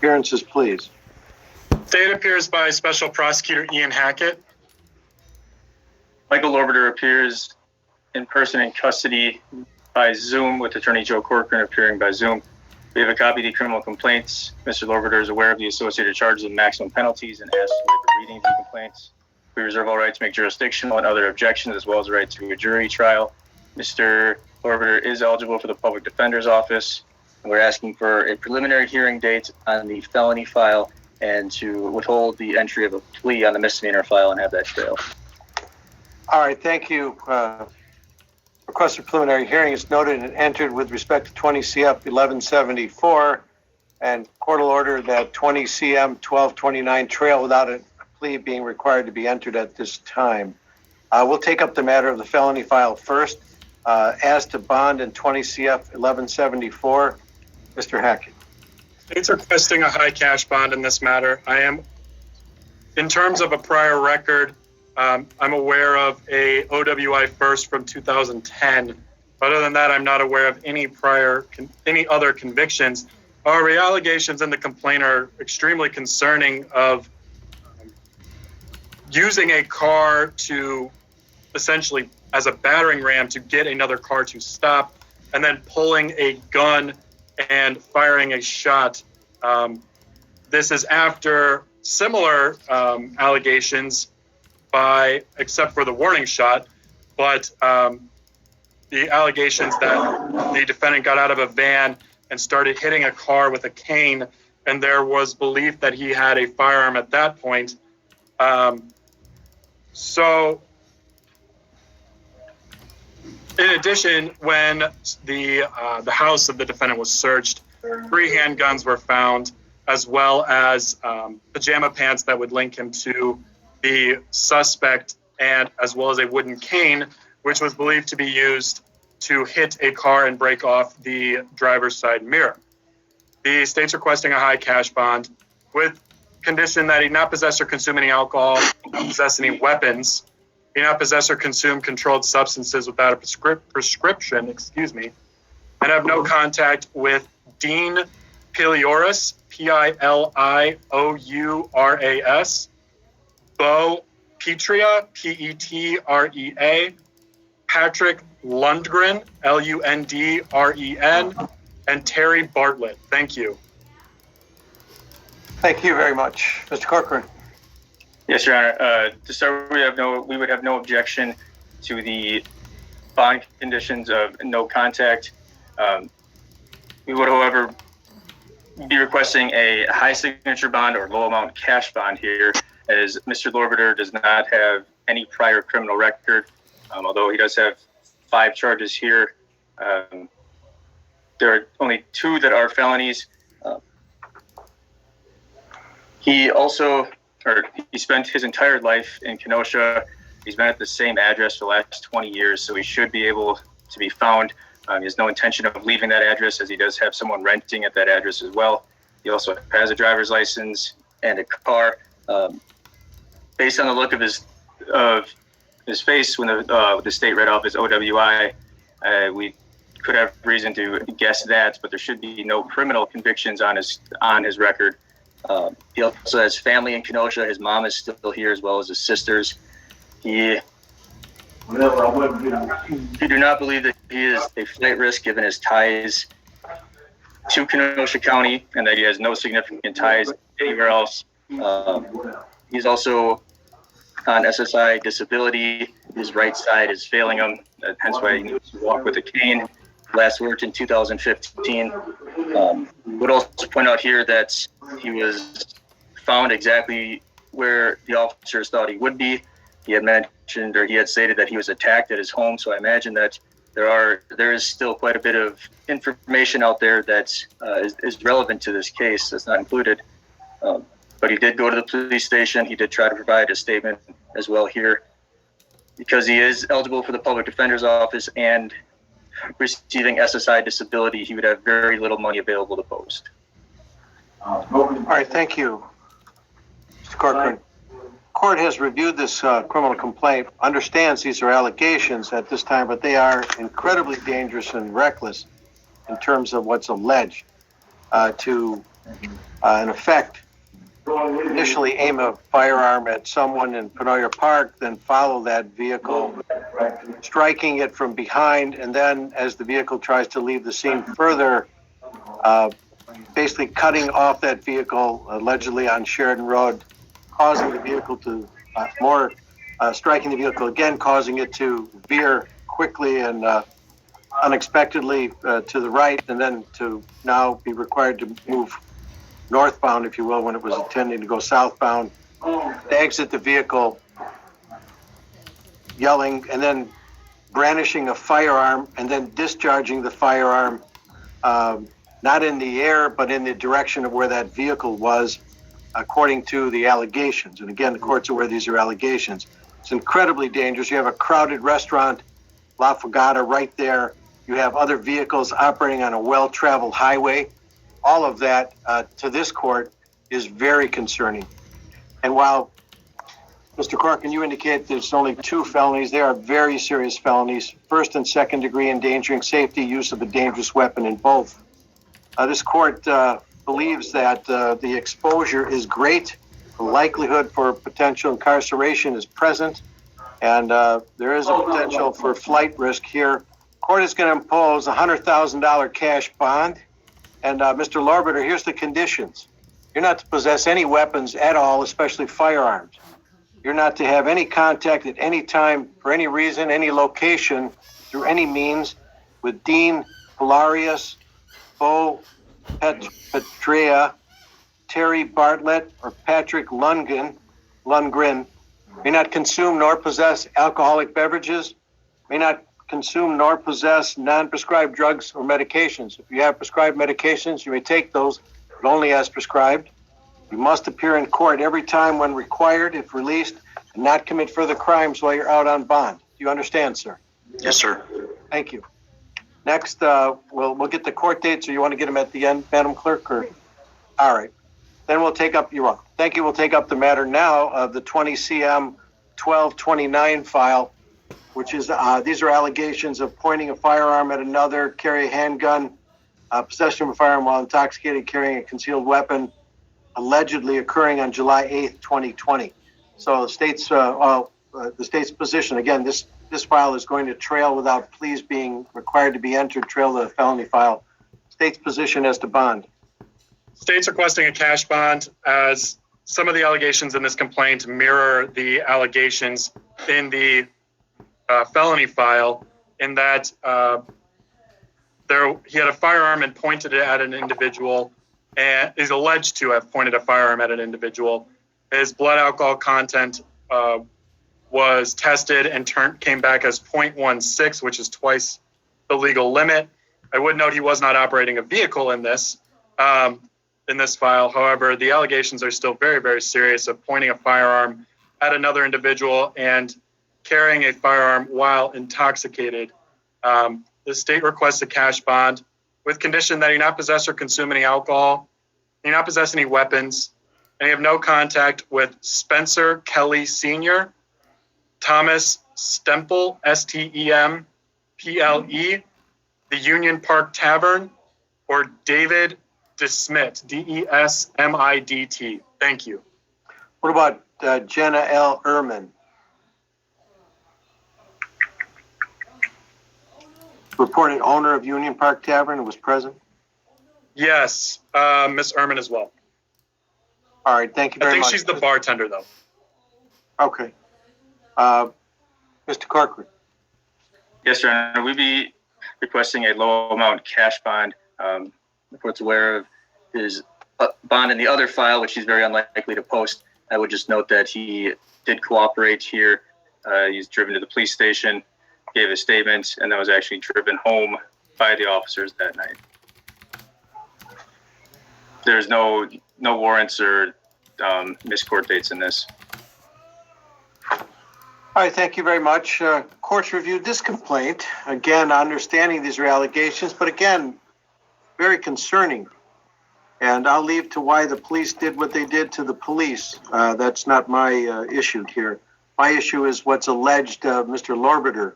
Appearances, please. State appears by Special Prosecutor Ian Hackett. Michael Lorberter appears in person in custody by Zoom, with Attorney Joe Corcoran appearing by Zoom. We have a copy of the criminal complaints. Mr. Lorberter is aware of the associated charges and maximum penalties and asks to waive the reading of the complaints. We reserve all right to make jurisdictional and other objections, as well as the right to a jury trial. Mr. Lorberter is eligible for the Public Defender's Office. We're asking for a preliminary hearing date on the felony file and to withhold the entry of a plea on the misdemeanor file and have that trail. All right, thank you. Request for preliminary hearing is noted and entered with respect to 20 CF 1174, and court will order that 20 CM 1229 trail without a plea being required to be entered at this time. We'll take up the matter of the felony file first. As to bond in 20 CF 1174, Mr. Hackett. State's requesting a high cash bond in this matter. I am, in terms of a prior record, I'm aware of a OWI first from 2010. Other than that, I'm not aware of any other convictions. Our allegations in the complaint are extremely concerning of using a car to essentially as a battering ram to get another car to stop, and then pulling a gun and firing a shot. This is after similar allegations except for the warning shot, but the allegations that the defendant got out of a van and started hitting a car with a cane, and there was belief that he had a firearm at that point. So, in addition, when the house of the defendant was searched, 3 handguns were found, as well as pajama pants that would link him to the suspect, and as well as a wooden cane, which was believed to be used to hit a car and break off the driver's side mirror. The state's requesting a high cash bond with condition that he not possess or consume any alcohol, not possess any weapons, he not possess or consume controlled substances without a prescription, and have no contact with Dean Pilioras, Piliours, Bo Petria, Petrea, Patrick Lundgren, Lundren, and Terry Bartlett. Thank you. Thank you very much. Mr. Corcoran. Yes, Your Honor. To start, we would have no objection to the bond conditions of no contact. We would, however, be requesting a high signature bond or low amount cash bond here, as Mr. Lorberter does not have any prior criminal record, although he does have 5 charges here. There are only 2 that are felonies. He spent his entire life in Kenosha. He's been at the same address for the last 20 years, so he should be able to be found. He has no intention of leaving that address, as he does have someone renting at that address as well. He also has a driver's license and a car. Based on the look of his face when the state read off his OWI, we could have reason to guess that, but there should be no criminal convictions on his record. He also has family in Kenosha. His mom is still here, as well as his sisters. We do not believe that he is a flight risk given his ties to Kenosha County, and that he has no significant ties anywhere else. He's also on SSI disability. His right side is failing him, hence why he needs to walk with a cane. Last worked in 2015. Would also point out here that he was found exactly where the officers thought he would be. He had mentioned, or he had stated, that he was attacked at his home. So I imagine that there is still quite a bit of information out there that is relevant to this case that's not included. But he did go to the police station. He did try to provide a statement as well here. Because he is eligible for the Public Defender's Office and receiving SSI disability, he would have very little money available to post. All right, thank you, Mr. Corcoran. Court has reviewed this criminal complaint, understands these are allegations at this time, but they are incredibly dangerous and reckless in terms of what's alleged. To in effect, initially aim a firearm at someone in Panoyer Park, then follow that vehicle, striking it from behind, and then as the vehicle tries to leave the scene further, basically cutting off that vehicle allegedly on Sheridan Road, causing the vehicle to striking the vehicle again, causing it to veer quickly and unexpectedly to the right, and then to now be required to move northbound, if you will, when it was intending to go southbound, to exit the vehicle, yelling, and then brandishing a firearm, and then discharging the firearm, not in the air, but in the direction of where that vehicle was, according to the allegations. And again, the court's aware these are allegations. It's incredibly dangerous. You have a crowded restaurant, La Fogata, right there. You have other vehicles operating on a well-traveled highway. All of that, to this court, is very concerning. And while, Mr. Corcoran, you indicate there's only 2 felonies, they are very serious felonies. First and second degree endangering safety, use of a dangerous weapon in both. This court believes that the exposure is great, the likelihood for potential incarceration is present, and there is a potential for flight risk here. Court is going to impose a $100,000 cash bond. And Mr. Lorberter, here's the conditions. You're not to possess any weapons at all, especially firearms. You're not to have any contact at any time, for any reason, any location, through any means, with Dean Hilarius, Bo Petrea, Terry Bartlett, or Patrick Lundgren. May not consume nor possess alcoholic beverages. May not consume nor possess non-prescribed drugs or medications. If you have prescribed medications, you may take those, but only as prescribed. You must appear in court every time when required, if released, and not commit further crimes while you're out on bond. Do you understand, sir? Yes, sir. Thank you. Next, we'll get the court dates, or you want to get them at the end, Madam Clerk? Or all right. Then we'll take up, you're welcome. Thank you. We'll take up the matter now of the 20 CM 1229 file, which is, these are allegations of pointing a firearm at another, carry a handgun, possession of a firearm while intoxicated, carrying a concealed weapon, allegedly occurring on July 8th, 2020. So the state's position, again, this file is going to trail without pleas being required to be entered, trail the felony file. State's position as to bond. State's requesting a cash bond, as some of the allegations in this complaint mirror the allegations in the felony file, in that he had a firearm and pointed it at an individual, and is alleged to have pointed a firearm at an individual. His blood alcohol content was tested and came back as 0.16, which is twice the legal limit. I would note he was not operating a vehicle in this file. However, the allegations are still very, very serious, of pointing a firearm at another individual and carrying a firearm while intoxicated. The state requests a cash bond with condition that he not possess or consume any alcohol, he not possess any weapons, and he have no contact with Spencer Kelly Sr., Thomas Stemple, Stemple, the Union Park Tavern, or David DeSmidt, Desmidt. Thank you. What about Jenna L. Ehrman? Reported owner of Union Park Tavern and was present? Yes, Miss Ehrman as well. All right, thank you very much. I think she's the bartender, though. Okay. Mr. Corcoran. Yes, Your Honor. We'd be requesting a low amount cash bond. The court's aware of his bond in the other file, which he's very unlikely to post. I would just note that he did cooperate here. He's driven to the police station, gave a statement, and then was actually driven home by the officers that night. There's no warrants or missed court dates in this. All right, thank you very much. Court's reviewed this complaint. Again, understanding these are allegations, but again, very concerning. And I'll leave to why the police did what they did to the police. That's not my issue here. My issue is what's alleged Mr. Lorberter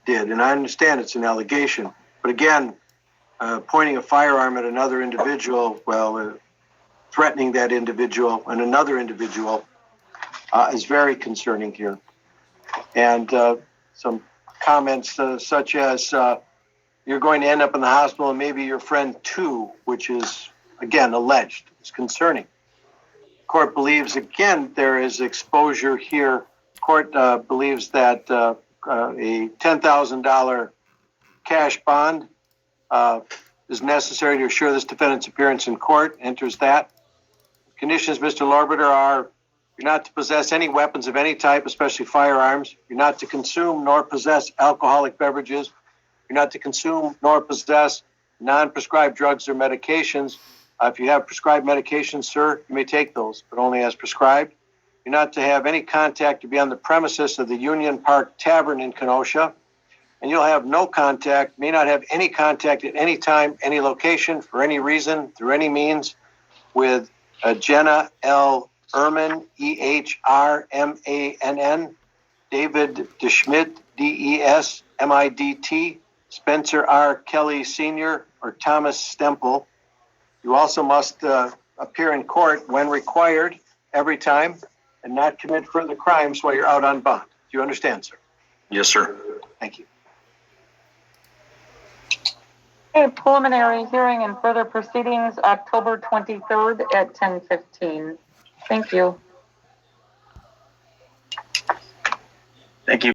did. And I understand it's an allegation. But again, pointing a firearm at another individual, well, threatening that individual and another individual is very concerning here. And some comments such as you're going to end up in the hospital and maybe your friend too, which is, again, alleged. It's concerning. Court believes, again, there is exposure here. Court believes that a $10,000 cash bond is necessary to assure this defendant's appearance in court, enters that. Conditions, Mr. Lorberter, are you're not to possess any weapons of any type, especially firearms. You're not to consume nor possess alcoholic beverages. You're not to consume nor possess non-prescribed drugs or medications. If you have prescribed medications, sir, you may take those, but only as prescribed. You're not to have any contact to be on the premises of the Union Park Tavern in Kenosha. And you'll have no contact, may not have any contact at any time, any location, for any reason, through any means, with Jenna L. Ehrman, Ehrmann, David DeSchmidt, Desmidt, Spencer R. Kelly Sr., or Thomas Stemple. You also must appear in court when required, every time, and not commit further crimes while you're out on bond. Do you understand, sir? Yes, sir. Thank you. Okay, preliminary hearing and further proceedings, October 23rd at 10:15. Thank you. Thank you.